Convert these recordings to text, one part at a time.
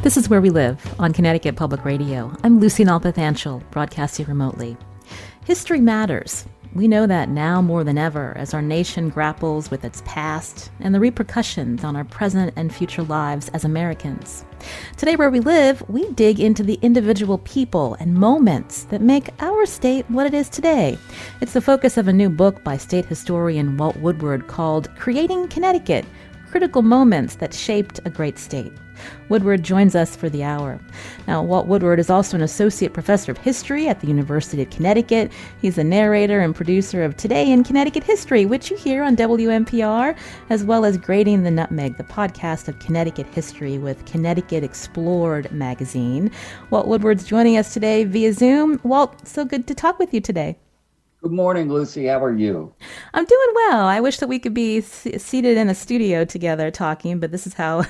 This is Where We Live on Connecticut Public Radio. I'm Lucy Nalpathanchel, broadcasting remotely. History matters. We know that now more than ever as our nation grapples with its past and the repercussions on our present and future lives as Americans. Today, Where We Live, we dig into the individual people and moments that make our state what it is today. It's the focus of a new book by state historian Walt Woodward called Creating Connecticut: Critical Moments That Shaped a Great State. Woodward joins us for the hour. Now, Walt Woodward is also an associate professor of history at the University of Connecticut. He's the narrator and producer of Today in Connecticut History, which you hear on WNPR, as well as Creating the Nutmeg, the podcast of Connecticut history with Connecticut Explored magazine. Walt Woodward's joining us today via Zoom. Walt, so good to talk with you today. Good morning, Lucy. How are you? I'm doing well. I wish that we could be seated in a studio together talking, but this is how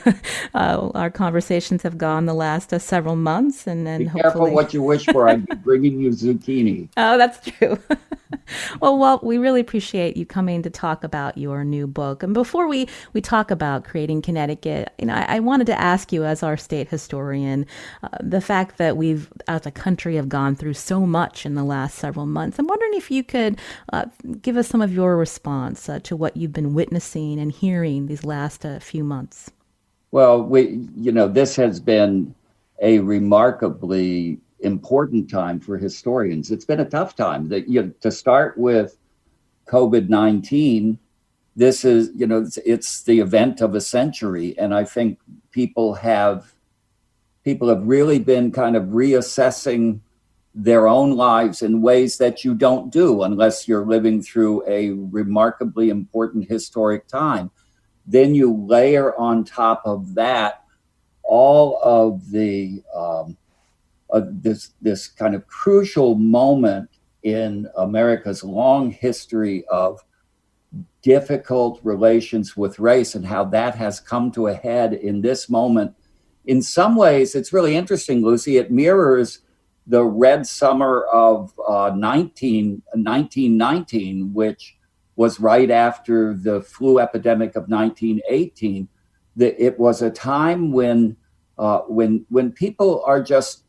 our conversations have gone the last several months. And then Be careful what you wish for. I'd be bringing you zucchini. Oh, that's true. Well, Walt, we really appreciate you coming to talk about your new book. And before we talk about Creating Connecticut, I wanted to ask you, as our state historian, the fact that we've, as a country, have gone through so much in the last several months. I'm wondering if you could give us some of your response to what you've been witnessing and hearing these last few months. Well, this has been a remarkably important time for historians. It's been a tough time. To start with COVID-19, this is, it's the event of a century, and I think people have really been kind of reassessing their own lives in ways that you don't do unless you're living through a remarkably important historic time. Then you layer on top of that all of the this kind of crucial moment in America's long history of difficult relations with race and how that has come to a head in this moment. In some ways, it's really interesting, Lucy. It mirrors the Red Summer of 1919, which was right after the flu epidemic of 1918. It was a time when people are just,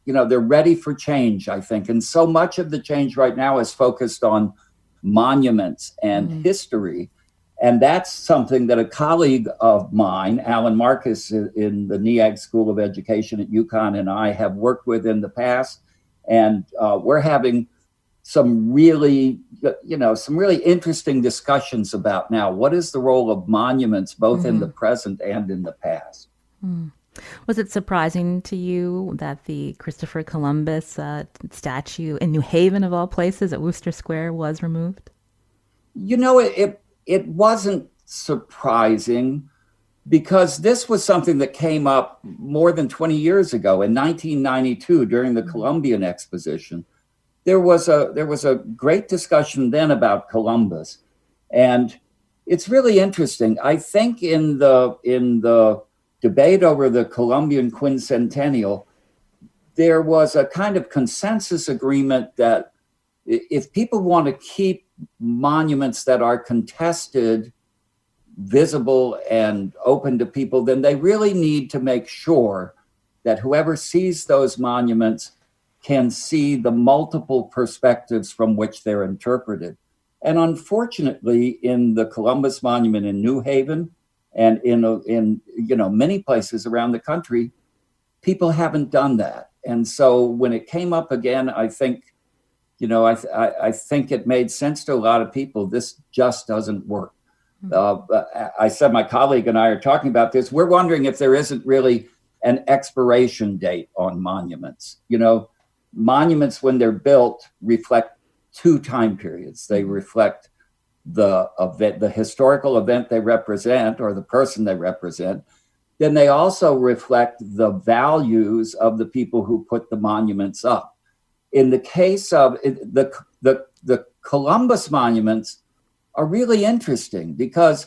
they're ready for change, I think. And so much of the change right now is focused on monuments and history. And that's something that a colleague of mine, Alan Marcus, in the NEAG School of Education at UConn, and I have worked with in the past. And we're having some really interesting discussions about now what is the role of monuments, both in the present and in the past. Was it surprising to you that the Christopher Columbus statue in New Haven, of all places, at Wooster Square was removed? It wasn't surprising because this was something that came up more than 20 years ago. In 1992, during the Columbian Exposition, there was a great discussion then about Columbus. And it's really interesting. I think in the debate over the Columbian quincentennial, there was a kind of consensus agreement that if people want to keep monuments that are contested, visible, and open to people, then they really need to make sure that whoever sees those monuments can see the multiple perspectives from which they're interpreted. And unfortunately, in the Columbus Monument in New Haven and in many places around the country, people haven't done that. And so when it came up again, I think I think it made sense to a lot of people. This just doesn't work. I said my colleague and I are talking about this. We're wondering if there isn't really an expiration date on monuments. Monuments, when they're built, reflect two time periods. They reflect the event, the historical event they represent, or the person they represent. Then they also reflect the values of the people who put the monuments up. In the case of the Columbus monuments are really interesting because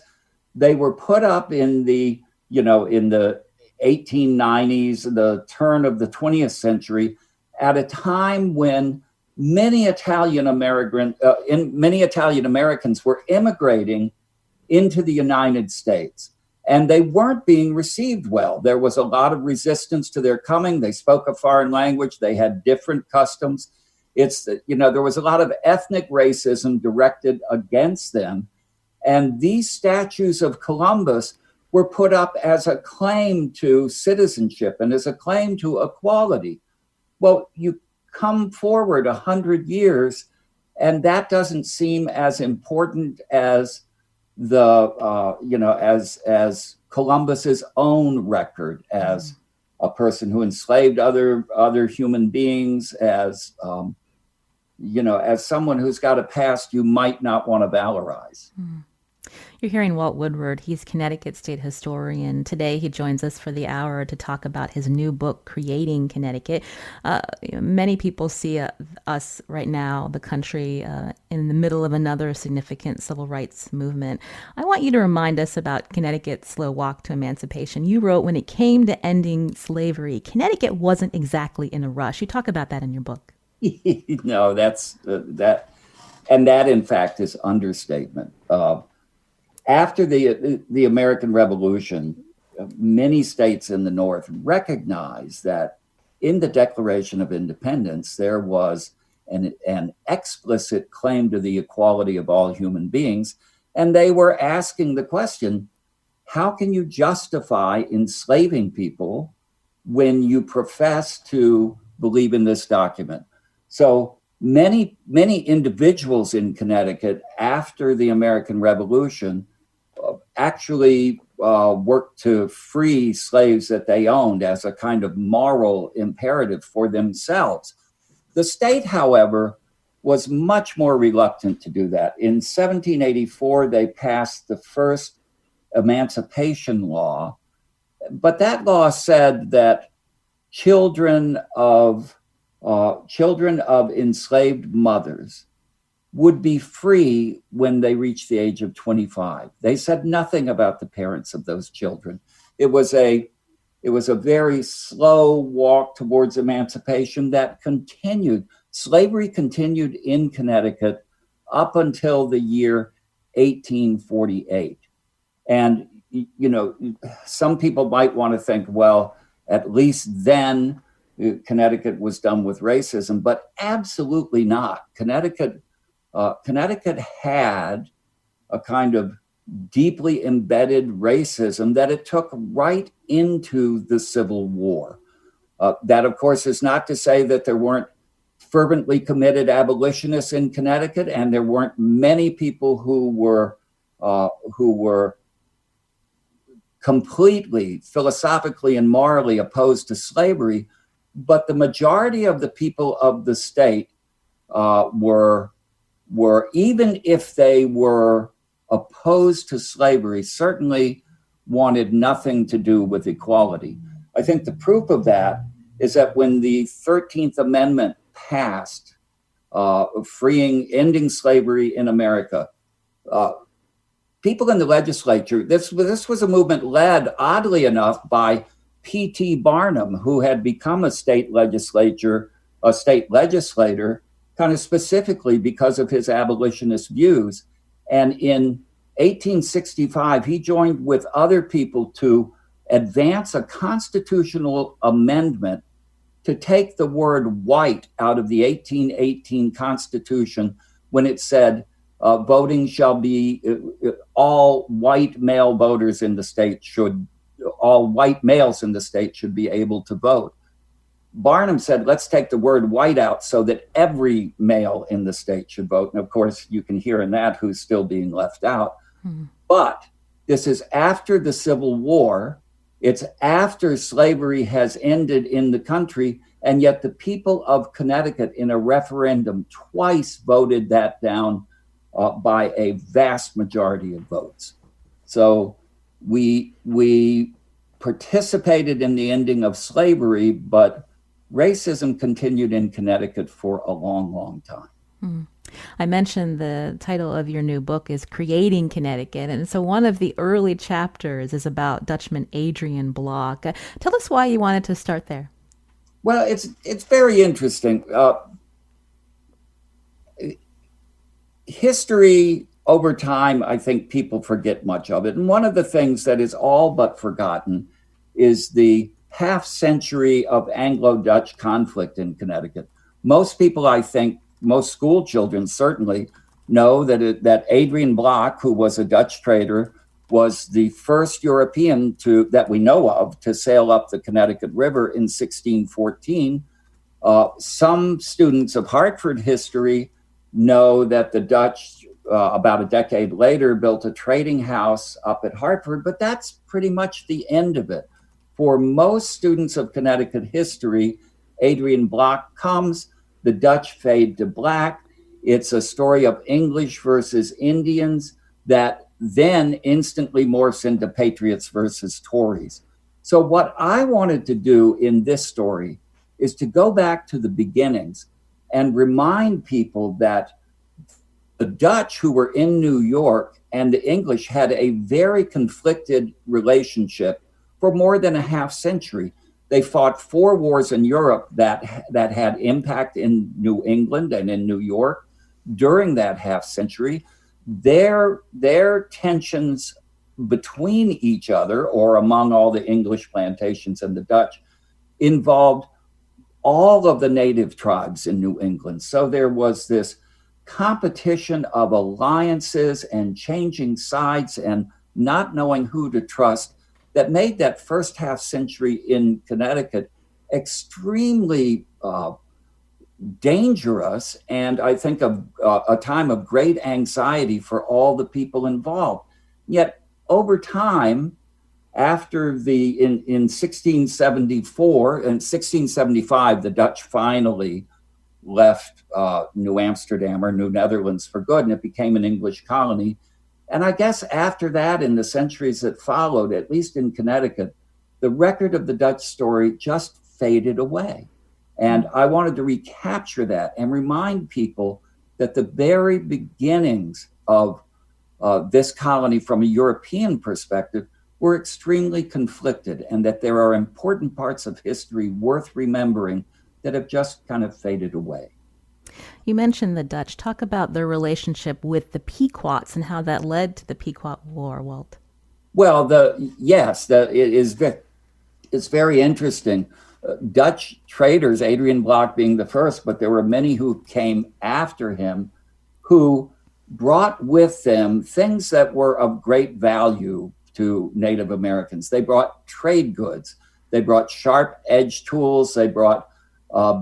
they were put up in the 1890s, the turn of the 20th century, at a time when many Italian Americans were immigrating into the United States. and they weren't being received well. There was a lot of resistance to their coming. They spoke a foreign language. They had different customs. There was a lot of ethnic racism directed against them. And these statues of Columbus were put up as a claim to citizenship and as a claim to equality. Well, you come forward 100 years, and that doesn't seem as important as as Columbus's own record as a person who enslaved other human beings, as someone who's got a past you might not want to valorize. You're hearing Walt Woodward. He's Connecticut State Historian. Today, he joins us for the hour to talk about his new book, Creating Connecticut. Many people see us right now, the country, in the middle of another significant civil rights movement. I want you to remind us about Connecticut's slow walk to emancipation. You wrote, when it came to ending slavery, Connecticut wasn't exactly in a rush. You talk about that in your book. No, that's that. And that, in fact, is understatement. After the American Revolution, many states in the North recognized that in the Declaration of Independence, there was an explicit claim to the equality of all human beings. And they were asking the question, how can you justify enslaving people when you profess to believe in this document? So many individuals in Connecticut after the American Revolution actually worked to free slaves that they owned as a kind of moral imperative for themselves. The state, however, was much more reluctant to do that. In 1784, they passed the first emancipation law, but that law said that children of enslaved mothers would be free when they reached the age of 25. They said nothing about the parents of those children. It was a very slow walk towards emancipation that continued. Slavery continued in Connecticut up until the year 1848. And, some people might want to think, well, at least then Connecticut was done with racism, but absolutely not. Connecticut had a kind of deeply embedded racism that it took right into the Civil War. That, of course, is not to say that there weren't fervently committed abolitionists in Connecticut, and there weren't many people who were completely philosophically and morally opposed to slavery. But the majority of the people of the state were, even if they were opposed to slavery, certainly wanted nothing to do with equality. I think the proof of that is that when the 13th Amendment passed, ending slavery in America, people in the legislature, this was a movement led, oddly enough, by P.T. Barnum, who had become a state legislator, kind of specifically because of his abolitionist views. And in 1865, he joined with other people to advance a constitutional amendment to take the word white out of the 1818 Constitution when it said voting shall be, all white males in the state should be able to vote. Barnum said, let's take the word white out so that every male in the state should vote. And of course, you can hear in that who's still being left out. But this is after the Civil War. It's after slavery has ended in the country. And yet the people of Connecticut in a referendum twice voted that down by a vast majority of votes. So we participated in the ending of slavery, but racism continued in Connecticut for a long, long time. I mentioned the title of your new book is Creating Connecticut. And so one of the early chapters is about Dutchman Adrian Block. Tell us why you wanted to start there. Well, it's very interesting. History over time, I think people forget much of it. And one of the things that is all but forgotten is the half century of Anglo-Dutch conflict in Connecticut. Most people, I think, most school children certainly know that Adrian Block, who was a Dutch trader, was the first European that we know of to sail up the Connecticut River in 1614. Some students of Hartford history know that the Dutch, about a decade later, built a trading house up at Hartford, but that's pretty much the end of it. For most students of Connecticut history, Adrian Block comes, the Dutch fade to black. It's a story of English versus Indians that then instantly morphs into patriots versus Tories. So what I wanted to do in this story is to go back to the beginnings and remind people that the Dutch, who were in New York, and the English had a very conflicted relationship for more than a half century. They fought 4 wars in Europe that had impact in New England and in New York during that half century. Their tensions between each other, or among all the English plantations and the Dutch, involved all of the native tribes in New England. So there was this competition of alliances and changing sides and not knowing who to trust that made that first half century in Connecticut extremely dangerous, and I think a time of great anxiety for all the people involved. Yet over time, after in 1674 and 1675, the Dutch finally left New Amsterdam or New Netherlands for good, and it became an English colony. And I guess after that, in the centuries that followed, at least in Connecticut, the record of the Dutch story just faded away. And I wanted to recapture that and remind people that the very beginnings of this colony from a European perspective were extremely conflicted, and that there are important parts of history worth remembering that have just kind of faded away. You mentioned the Dutch. Talk about their relationship with the Pequots and how that led to the Pequot War, Walt. Well, it's very interesting. Dutch traders, Adrian Block being the first, but there were many who came after him who brought with them things that were of great value to Native Americans. They brought trade goods. They brought sharp edge tools. They brought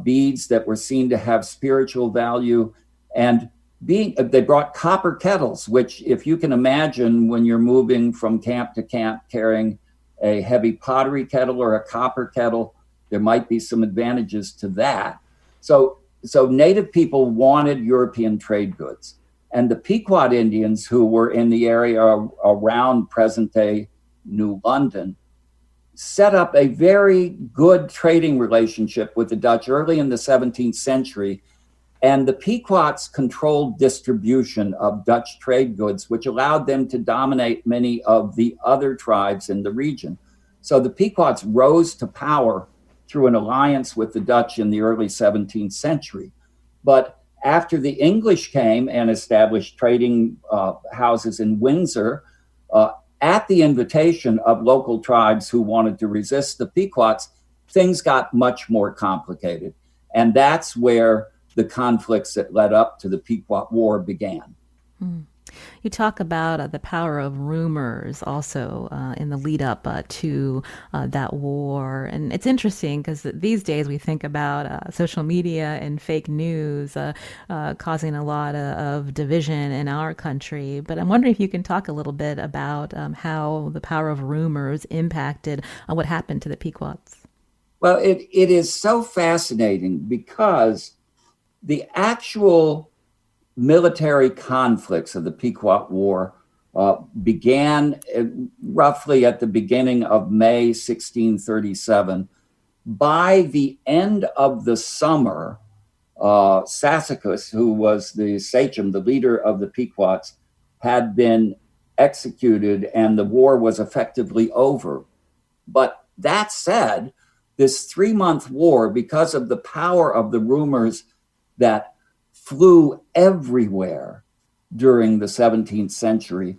beads that were seen to have spiritual value. And they brought copper kettles, which, if you can imagine, when you're moving from camp to camp carrying a heavy pottery kettle or a copper kettle, there might be some advantages to that. So Native people wanted European trade goods. And the Pequot Indians, who were in the area around present-day New London, set up a very good trading relationship with the Dutch early in the 17th century. And the Pequots controlled distribution of Dutch trade goods, which allowed them to dominate many of the other tribes in the region. So the Pequots rose to power through an alliance with the Dutch in the early 17th century. But after the English came and established trading houses in Windsor, at the invitation of local tribes who wanted to resist the Pequots, things got much more complicated. And that's where the conflicts that led up to the Pequot War began. You talk about the power of rumors also in the lead up to that war. And it's interesting because these days we think about social media and fake news causing a lot of division in our country. But I'm wondering if you can talk a little bit about how the power of rumors impacted what happened to the Pequots. Well, it is so fascinating because the actual military conflicts of the Pequot War began roughly at the beginning of May 1637. By the end of the summer, Sassacus, who was the sachem, the leader of the Pequots, had been executed and the war was effectively over. But that said, this 3-month war, because of the power of the rumors that flew everywhere, during the 17th century.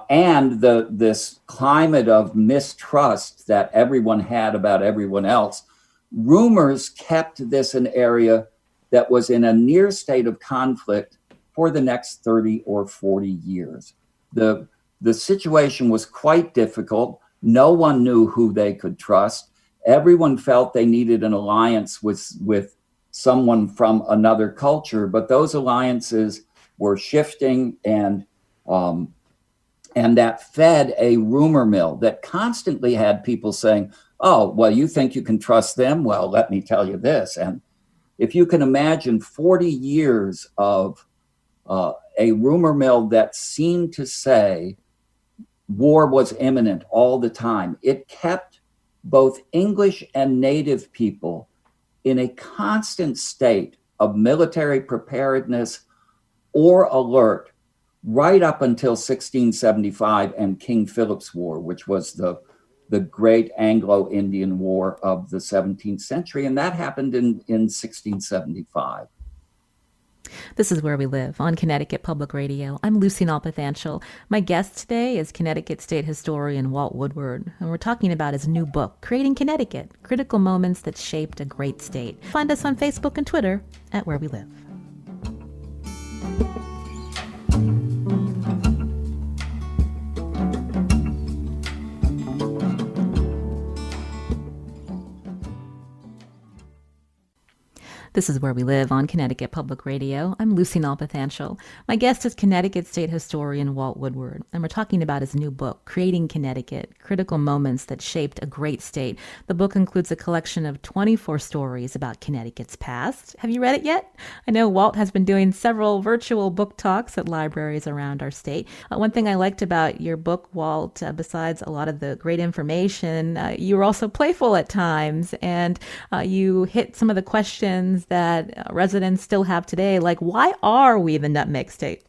And this climate of mistrust that everyone had about everyone else, rumors kept this an area that was in a near state of conflict for the next 30 or 40 years. The situation was quite difficult. No one knew who they could trust. Everyone felt they needed an alliance with someone from another culture, but those alliances were shifting, and that fed a rumor mill that constantly had people saying, oh, well, you think you can trust them? Well, let me tell you this. And if you can imagine 40 years of a rumor mill that seemed to say war was imminent all the time, it kept both English and native people in a constant state of military preparedness or alert right up until 1675 and King Philip's War, which was the great Anglo-Indian War of the 17th century. And that happened in 1675. This is Where We Live on Connecticut Public Radio. I'm Lucy Nalpathanchel. My guest today is Connecticut State Historian Walt Woodward, and we're talking about his new book, Creating Connecticut, Critical Moments That Shaped a Great State. Find us on Facebook and Twitter at Where We Live. This is Where We Live on Connecticut Public Radio. I'm Lucy Nalpathanchel. My guest is Connecticut State Historian Walt Woodward, and we're talking about his new book, Creating Connecticut, Critical Moments That Shaped a Great State. The book includes a collection of 24 stories about Connecticut's past. Have you read it yet? I know Walt has been doing several virtual book talks at libraries around our state. One thing I liked about your book, Walt, besides a lot of the great information, you were also playful at times, and you hit some of the questions that residents still have today, like, why are we the Nutmeg State?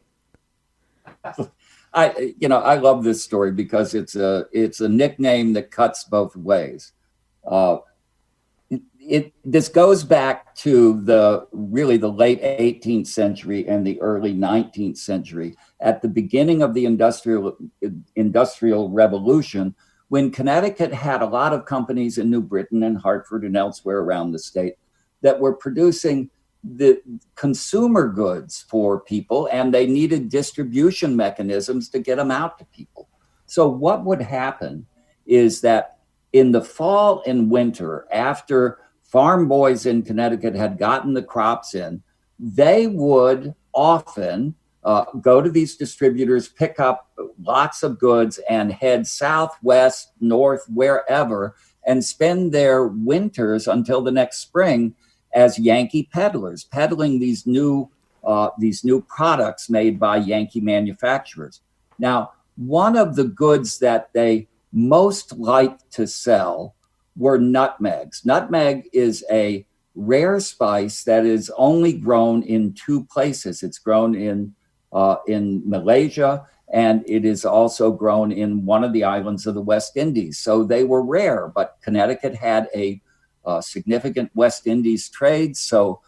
I love this story because it's a nickname that cuts both ways. This goes back to the late 18th century and the early 19th century, at the beginning of the industrial revolution, when Connecticut had a lot of companies in New Britain and Hartford and elsewhere around the state that were producing the consumer goods for people, and they needed distribution mechanisms to get them out to people. So what would happen is that in the fall and winter, after farm boys in Connecticut had gotten the crops in, they would often go to these distributors, pick up lots of goods, and head south, west, north, wherever, and spend their winters until the next spring as Yankee peddlers, peddling these new products made by Yankee manufacturers. Now, one of the goods that they most liked to sell were nutmegs. Nutmeg is a rare spice that is only grown in two places. It's grown in Malaysia, and it is also grown in one of the islands of the West Indies. So they were rare, but Connecticut had a significant West Indies trade. So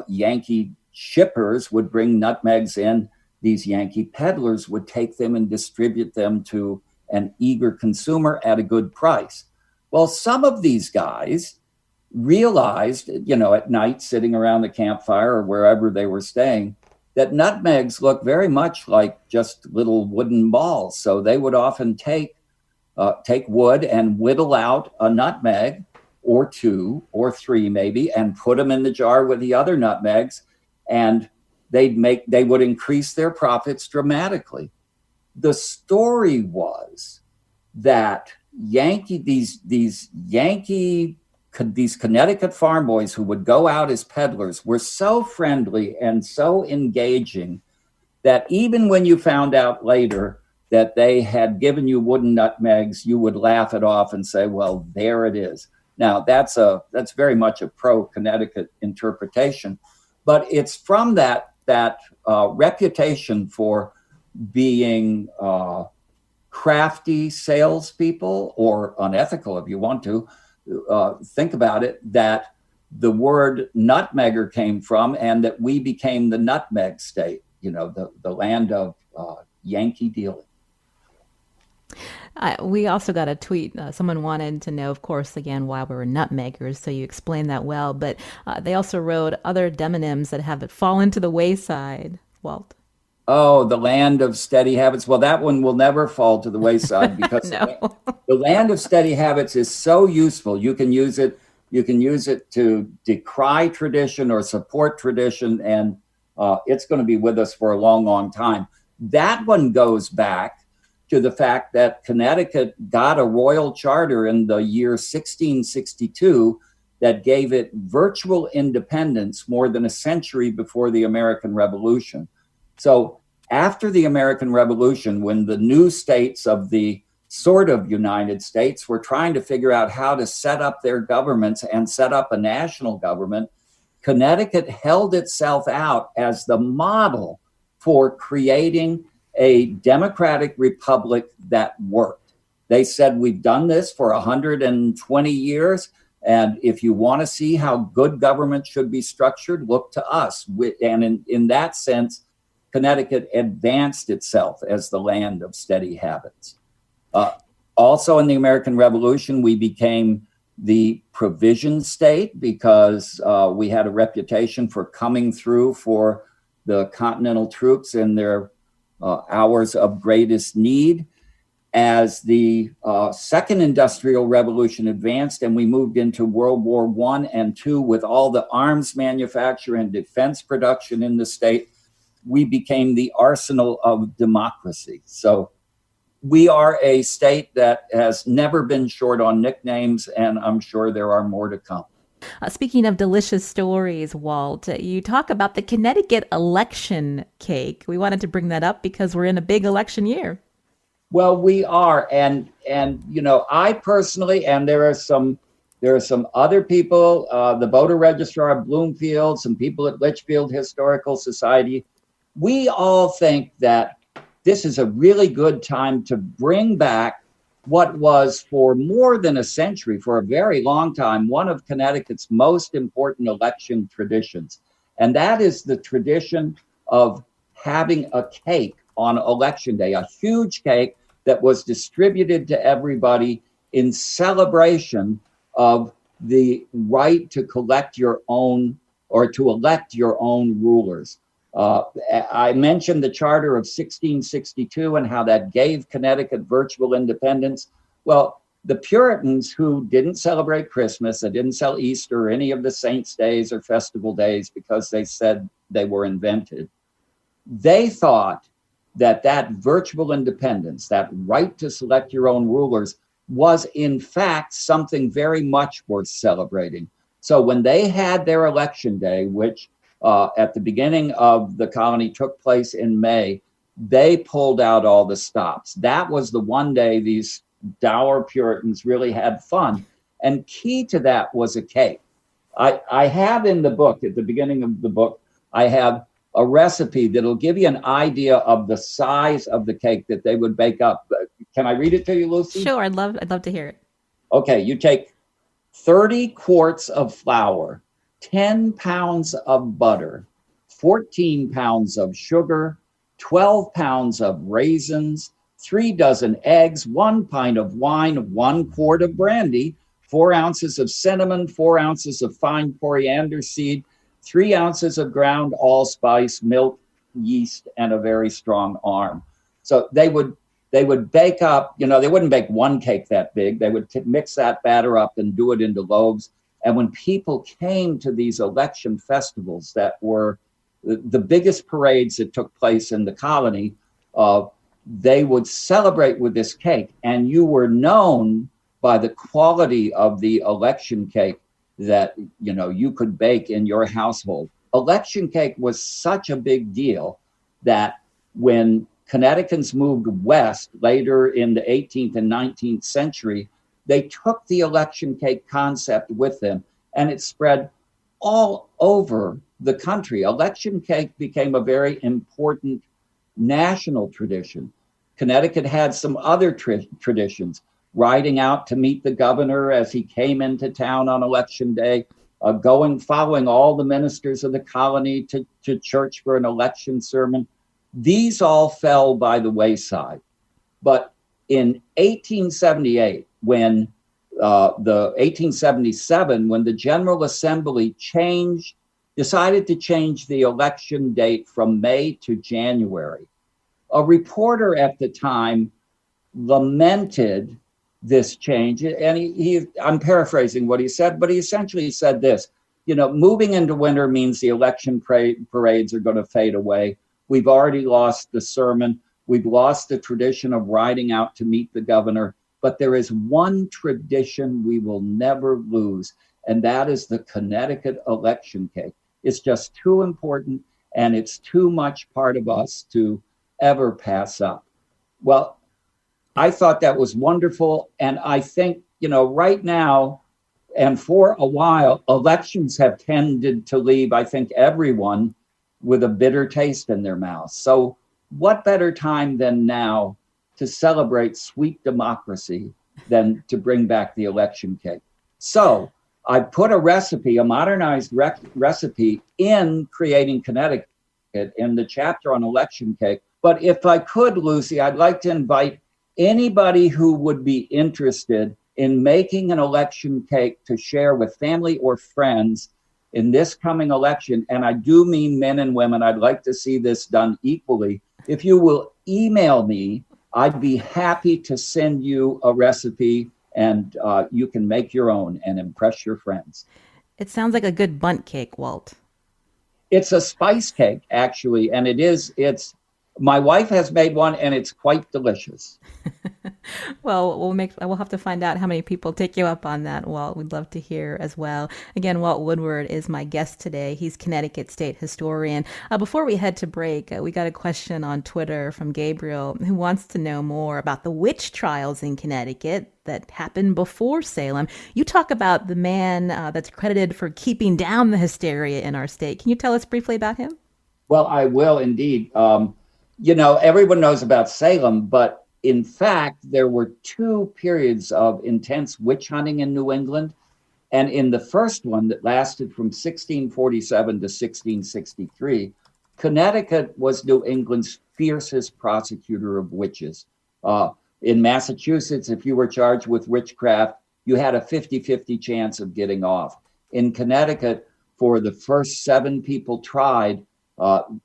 Yankee shippers would bring nutmegs in. These Yankee peddlers would take them and distribute them to an eager consumer at a good price. Well, some of these guys realized, at night sitting around the campfire or wherever they were staying, that nutmegs look very much like just little wooden balls. So they would often take wood and whittle out a nutmeg or two or three maybe, and put them in the jar with the other nutmegs, and they would increase their profits dramatically. The story was that these Connecticut farm boys who would go out as peddlers were so friendly and so engaging that even when you found out later that they had given you wooden nutmegs, you would laugh it off and say, well, there it is. Now, that's very much a pro-Connecticut interpretation, but it's from that reputation for being crafty salespeople, or unethical if you want to think about it, that the word nutmegger came from, and that we became the Nutmeg State. the land of Yankee dealing. We also got a tweet. Someone wanted to know, of course, again, why we were nutmeggers. So you explained that well. But they also wrote other demonyms that have fallen to the wayside, Walt. Oh, the land of steady habits. Well, that one will never fall to the wayside because No. the land of steady habits is so useful. You can use it. You can use it to decry tradition or support tradition, and it's going to be with us for a long, long time. That one goes back to the fact that Connecticut got a royal charter in the year 1662 that gave it virtual independence more than a century before the American Revolution. So after the American Revolution, when the new states of the sort of United States were trying to figure out how to set up their governments and set up a national government, Connecticut held itself out as the model for creating a democratic republic that worked. They said, we've done this for 120 years, and if you want to see how good government should be structured, look to us. And in that sense, Connecticut advanced itself as the land of steady habits. Also in the American Revolution, we became the provision state because we had a reputation for coming through for the Continental troops in their hours of greatest need. As the Second Industrial Revolution advanced and we moved into World War I and II with all the arms manufacture and defense production in the state, we became the arsenal of democracy. So we are a state that has never been short on nicknames, and I'm sure there are more to come. Speaking of delicious stories, Walt, you talk about the Connecticut Election Cake. We wanted to bring that up because we're in a big election year. Well, we are, and I personally, and there are some other people, the voter registrar of Bloomfield, some people at Litchfield Historical Society. We all think that this is a really good time to bring back what was for more than a century, for a very long time, one of Connecticut's most important election traditions. And that is the tradition of having a cake on Election Day, a huge cake that was distributed to everybody in celebration of the right to collect your own or to elect your own rulers. I mentioned the Charter of 1662 and how that gave Connecticut virtual independence. Well, the Puritans, who didn't celebrate Christmas, they didn't celebrate Easter or any of the saints' days or festival days because they said they were invented, they thought that virtual independence, that right to select your own rulers, was in fact something very much worth celebrating. So when they had their election day, which at the beginning of the colony took place in May, they pulled out all the stops. That was the one day these dour Puritans really had fun. And key to that was a cake. I have in the book, at the beginning of the book, I have a recipe that'll give you an idea of the size of the cake that they would bake up. Can I read it to you, Lucy? Sure, I'd love to hear it. Okay, you take 30 quarts of flour, 10 pounds of butter, 14 pounds of sugar, 12 pounds of raisins, 3 dozen eggs, 1 pint of wine, 1 quart of brandy, 4 ounces of cinnamon, 4 ounces of fine coriander seed, 3 ounces of ground allspice, milk, yeast, and a very strong arm. So they would bake up, they wouldn't bake one cake that big. They would mix that batter up and do it into loaves. And when people came to these election festivals that were the biggest parades that took place in the colony, they would celebrate with this cake. And you were known by the quality of the election cake that, you could bake in your household. Election cake was such a big deal that when Connecticutans moved west later in the 18th and 19th century, they took the election cake concept with them, and it spread all over the country. Election cake became a very important national tradition. Connecticut had some other traditions, riding out to meet the governor as he came into town on election day, following all the ministers of the colony to church for an election sermon. These all fell by the wayside. But in 1878, when the 1877, when the General Assembly decided to change the election date from May to January, a reporter at the time lamented this change. And I'm paraphrasing what he said, but he essentially said this, moving into winter means the election parades are going to fade away. We've already lost the sermon. We've lost the tradition of riding out to meet the governor. But there is one tradition we will never lose, and that is the Connecticut election cake. It's just too important, and it's too much part of us to ever pass up. Well, I thought that was wonderful. And I think, right now and for a while, elections have tended to leave, I think, everyone with a bitter taste in their mouth. So what better time than now to celebrate sweet democracy than to bring back the election cake? So I put a modernized recipe in Creating Connecticut in the chapter on election cake. But if I could, Lucy, I'd like to invite anybody who would be interested in making an election cake to share with family or friends in this coming election. And I do mean men and women. I'd like to see this done equally. If you will email me, I'd be happy to send you a recipe, and you can make your own and impress your friends. It sounds like a good bundt cake, Walt. It's a spice cake, actually, and it's my wife has made one, and it's quite delicious. Well, we'll have to find out how many people take you up on that, Walt. We'd love to hear as well. Again, Walt Woodward is my guest today. He's Connecticut State Historian. Before we head to break, we got a question on Twitter from Gabriel, who wants to know more about the witch trials in Connecticut that happened before Salem. You talk about the man that's credited for keeping down the hysteria in our state. Can you tell us briefly about him? Well, I will indeed. Everyone knows about Salem, but in fact, there were two periods of intense witch hunting in New England. And in the first one that lasted from 1647 to 1663, Connecticut was New England's fiercest prosecutor of witches. In Massachusetts, if you were charged with witchcraft, you had a 50-50 chance of getting off. In Connecticut, for the first 7 people tried,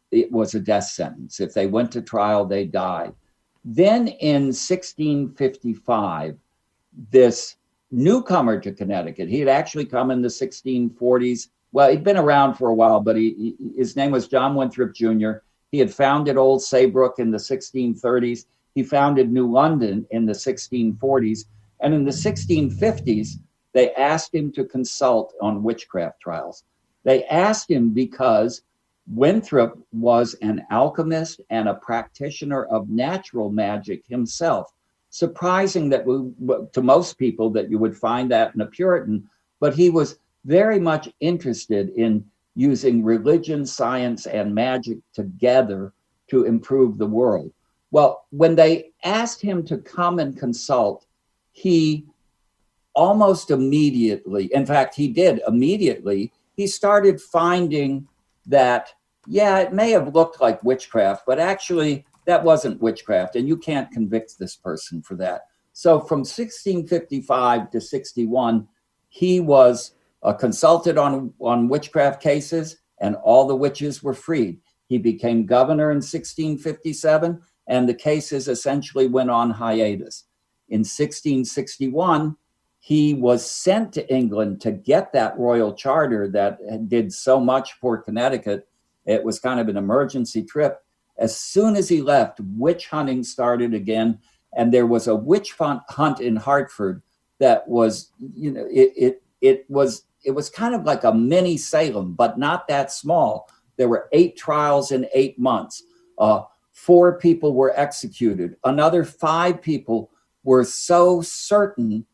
it was a death sentence. If they went to trial, they died. Then in 1655, this newcomer to Connecticut, he had actually come in the 1640s. Well, he'd been around for a while, but his name was John Winthrop Jr. He had founded Old Saybrook in the 1630s. He founded New London in the 1640s. And in the 1650s, they asked him to consult on witchcraft trials. They asked him because Winthrop was an alchemist and a practitioner of natural magic himself. Surprising that to most people that you would find that in a Puritan, but he was very much interested in using religion, science, and magic together to improve the world. Well, when they asked him to come and consult, he almost immediately, in fact, he did immediately, he started finding that, yeah, it may have looked like witchcraft, but actually that wasn't witchcraft, and you can't convict this person for that. So from 1655 to 61, he was consulted on witchcraft cases, and all the witches were freed. He became governor in 1657, and the cases essentially went on hiatus. In 1661, he was sent to England to get that royal charter that did so much for Connecticut. It was kind of an emergency trip. As soon as he left, witch hunting started again, and there was a witch hunt in Hartford that was, it was kind of like a mini Salem, but not that small. There were 8 trials in 8 months. 4 people were executed. Another 5 people were so certain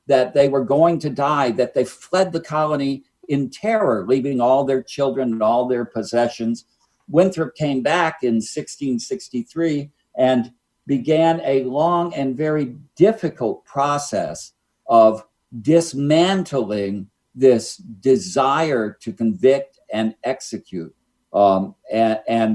that they were going to die that they fled the colony in terror, leaving all their children and all their possessions. Winthrop came back in 1663 and began a long and very difficult process of dismantling this desire to convict and execute. And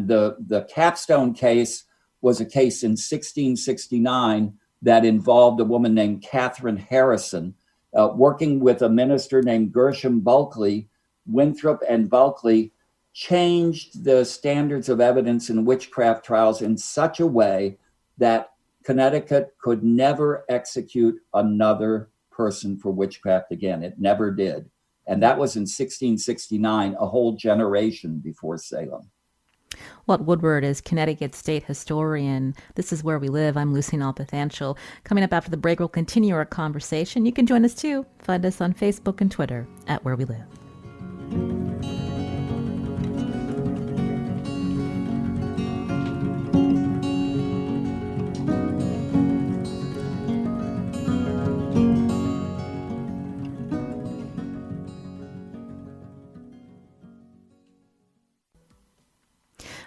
the capstone case was a case in 1669 that involved a woman named Catherine Harrison, working with a minister named Gershom Bulkley. Winthrop and Bulkley changed the standards of evidence in witchcraft trials in such a way that Connecticut could never execute another person for witchcraft again. It never did. And that was in 1669, a whole generation before Salem. Walt Woodward is Connecticut State Historian. This is Where We Live. I'm Lucy Nalpathanchel. Coming up after the break, we'll continue our conversation. You can join us too. Find us on Facebook and Twitter at Where We Live.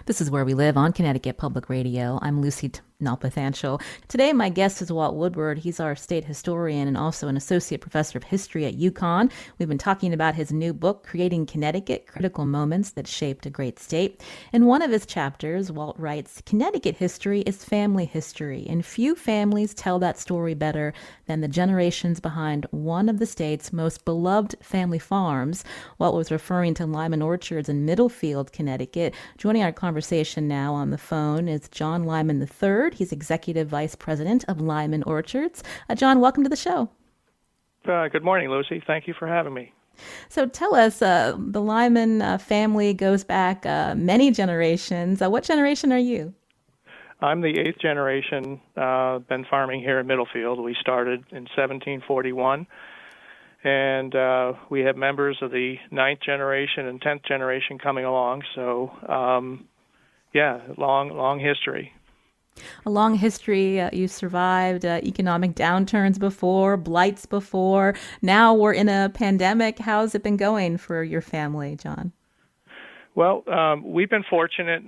This is Where We Live on Connecticut Public Radio. I'm Lucy Nalpathanchel. Today, my guest is Walt Woodward. He's our state historian and also an associate professor of history at UConn. We've been talking about his new book, Creating Connecticut, Critical Moments That Shaped a Great State. In one of his chapters, Walt writes, Connecticut history is family history, and few families tell that story better than the generations behind one of the state's most beloved family farms. Walt was referring to Lyman Orchards in Middlefield, Connecticut. Joining our conversation now on the phone is John Lyman III. He's Executive Vice President of Lyman Orchards. John, welcome to the show. Good morning, Lucy. Thank you for having me. So tell us, the Lyman family goes back many generations. What generation are you? I'm the 8th generation, been farming here in Middlefield. We started in 1741, and we have members of the 9th generation and 10th generation coming along. So, long history. A long history. You survived economic downturns before, blights before. Now we're in a pandemic. How's it been going for your family, John? Well, we've been fortunate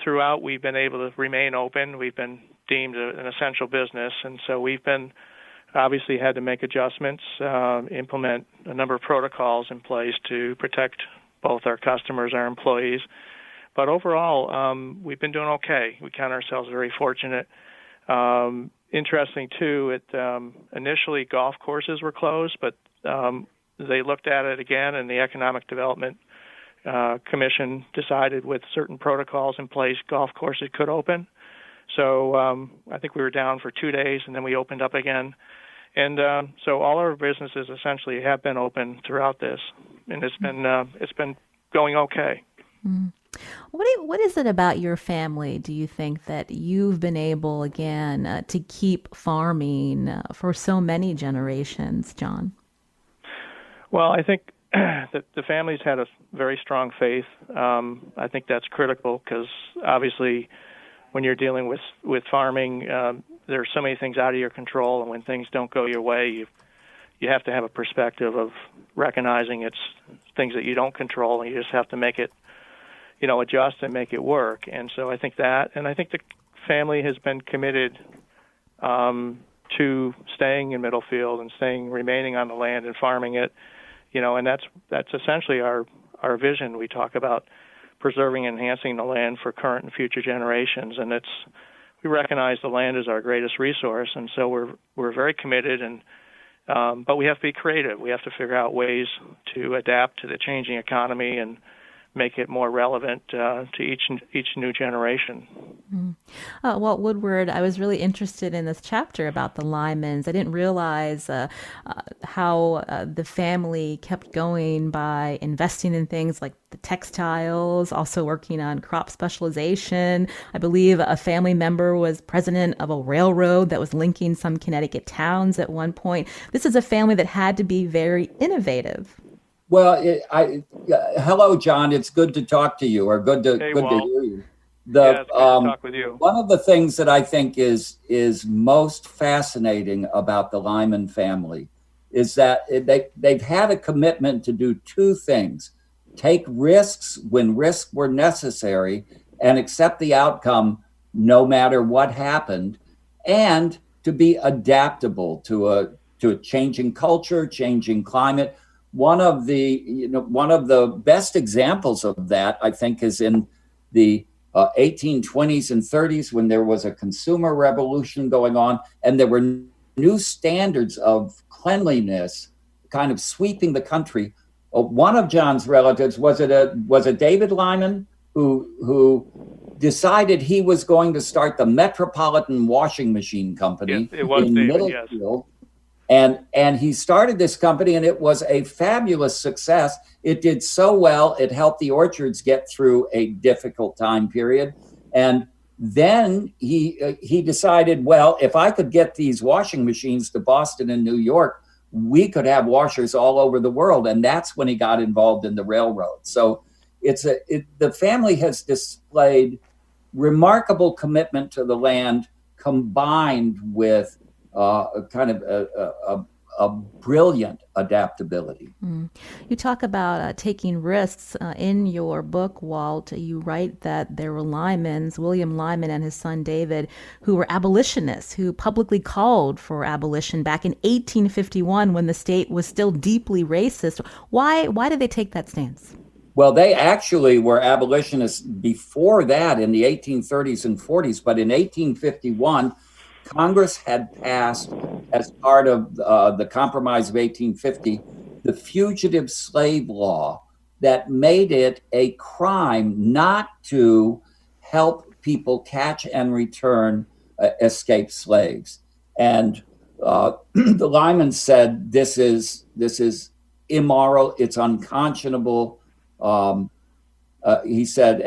throughout. We've been able to remain open. We've been deemed an essential business, and so we've been obviously had to make adjustments, implement a number of protocols in place to protect both our customers, our employees. But overall, we've been doing okay. We count ourselves very fortunate. Interesting, too, initially golf courses were closed, but they looked at it again, and the Economic Development Commission decided with certain protocols in place, golf courses could open. So I think we were down for 2 days, and then we opened up again. And so all our businesses essentially have been open throughout this, and it's been going okay. Mm. What is it about your family, do you think, that you've been able, again, to keep farming for so many generations, John? Well, I think that the family's had a very strong faith. I think that's critical because, obviously, when you're dealing with farming, there are so many things out of your control, and when things don't go your way, you have to have a perspective of recognizing it's things that you don't control, and you just have to make it, adjust and make it work. And so I think that, and I think the family has been committed to staying in Middlefield and remaining on the land and farming it, and that's essentially our vision. We talk about preserving and enhancing the land for current and future generations, and we recognize the land is our greatest resource, and so we're very committed, and but we have to be creative. We have to figure out ways to adapt to the changing economy and make it more relevant to each new generation. Walt Woodward, I was really interested in this chapter about the Lymans. I didn't realize how the family kept going by investing in things like the textiles, also working on crop specialization. I believe a family member was president of a railroad that was linking some Connecticut towns at one point. This is a family that had to be very innovative. Well, hello, John. It's good to talk to you, or good to hear you. It's good to talk with you. One of the things that I think is most fascinating about the Lyman family is that they've had a commitment to do two things: take risks when risks were necessary, and accept the outcome no matter what happened, and to be adaptable to a changing culture, changing climate. one of the best examples of that, I think, is in the 1820s and 30s, when there was a consumer revolution going on, and there were new standards of cleanliness kind of sweeping the country. One of John's relatives was it David Lyman, who decided he was going to start the Metropolitan Washing Machine Company in Middlefield. Yes. And he started this company, and it was a fabulous success. It did so well, it helped the orchards get through a difficult time period. And then he decided, well, if I could get these washing machines to Boston and New York, we could have washers all over the world. And that's when he got involved in the railroad. So the family has displayed remarkable commitment to the land, combined with kind of a brilliant adaptability. You talk about taking risks in your book, Walt. You write that there were Lymans, William Lyman and his son David, who were abolitionists, who publicly called for abolition back in 1851 when the state was still deeply racist. Why did they take that stance? Well, they actually were abolitionists before that in the 1830s and 40s, but in 1851, Congress had passed, as part of the Compromise of 1850, the Fugitive Slave Law that made it a crime not to help people catch and return escaped slaves. And the Lymans said, this is immoral, it's unconscionable. He said,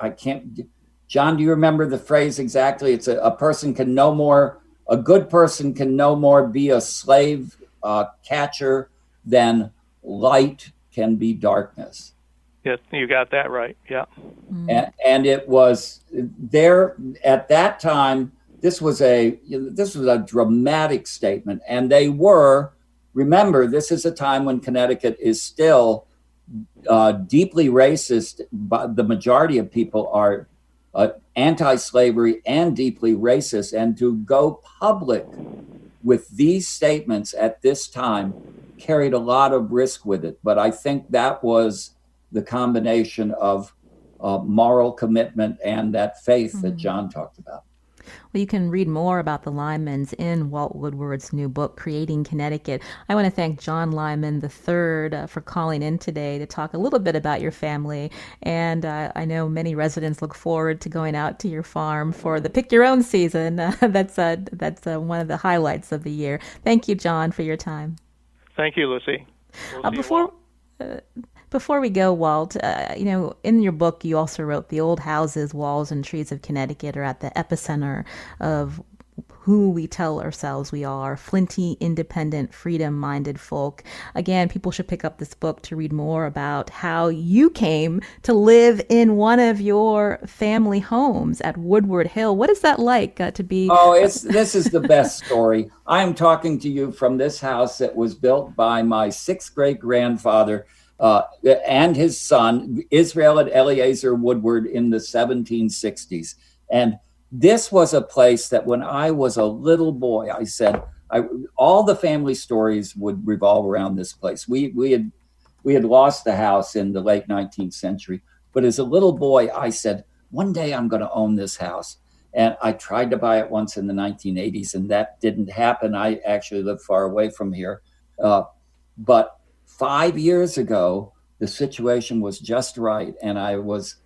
I can't... John, do you remember the phrase exactly? It's a person can no more, a good person can no more be a slave catcher than light can be darkness. Yes, you got that right. Yeah. And it was there at that time. This was a dramatic statement, and they were. Remember, this is a time when Connecticut is still deeply racist. But the majority of people are anti-slavery and deeply racist, and to go public with these statements at this time carried a lot of risk with it. But I think that was the combination of moral commitment and that faith that John talked about. Well, you can read more about the Lymans in Walt Woodward's new book, Creating Connecticut. I want to thank John Lyman III for calling in today to talk a little bit about your family. And I know many residents look forward to going out to your farm for the Pick Your Own season. That's one of the highlights of the year. Thank you, John, for your time. Thank you, Lucy. Before we go, Walt, in your book, you also wrote the old houses, walls, and trees of Connecticut are at the epicenter of who we tell ourselves we are, flinty, independent, freedom-minded folk. Again, people should pick up this book to read more about how you came to live in one of your family homes at Woodward Hill. What is that like to be? Oh, this is the best story. I am talking to you from this house that was built by my sixth great grandfather, and his son, Israel and Eleazar Woodward, in the 1760s. And this was a place that when I was a little boy, I said, all the family stories would revolve around this place. We had lost the house in the late 19th century. But as a little boy, I said, one day I'm going to own this house. And I tried to buy it once in the 1980s, and that didn't happen. I actually live far away from here. But 5 years ago, the situation was just right, and I was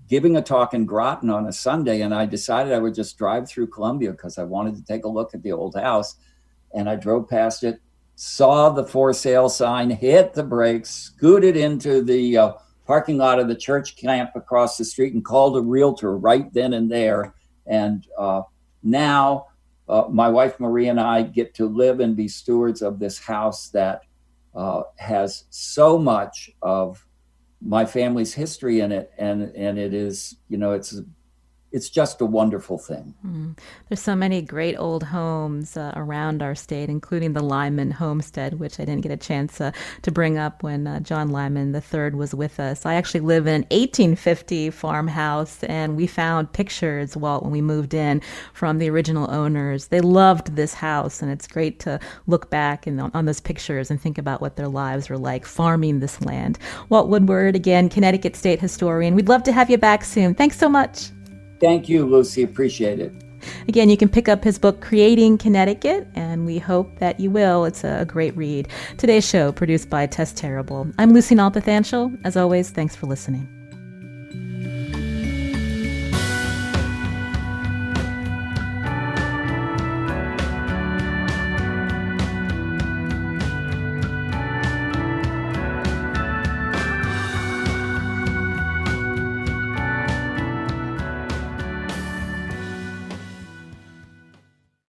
giving a talk in Groton on a Sunday, and I decided I would just drive through Columbia because I wanted to take a look at the old house. And I drove past it, saw the for sale sign, hit the brakes, scooted into the parking lot of the church camp across the street, and called a realtor right then and there. And now my wife Marie and I get to live and be stewards of this house that has so much of my family's history in it, and it is, it's just a wonderful thing. There's so many great old homes around our state, including the Lyman homestead, which I didn't get a chance to bring up when John Lyman III was with us. I actually live in an 1850 farmhouse, and we found pictures, Walt, when we moved in from the original owners. They loved this house, and it's great to look back on those pictures and think about what their lives were like farming this land. Walt Woodward, again, Connecticut State Historian. We'd love to have you back soon. Thanks so much. Thank you, Lucy. Appreciate it. Again, you can pick up his book, Creating Connecticut, and we hope that you will. It's a great read. Today's show, produced by Tess Terrible. I'm Lucy Nalpathanchel. As always, thanks for listening.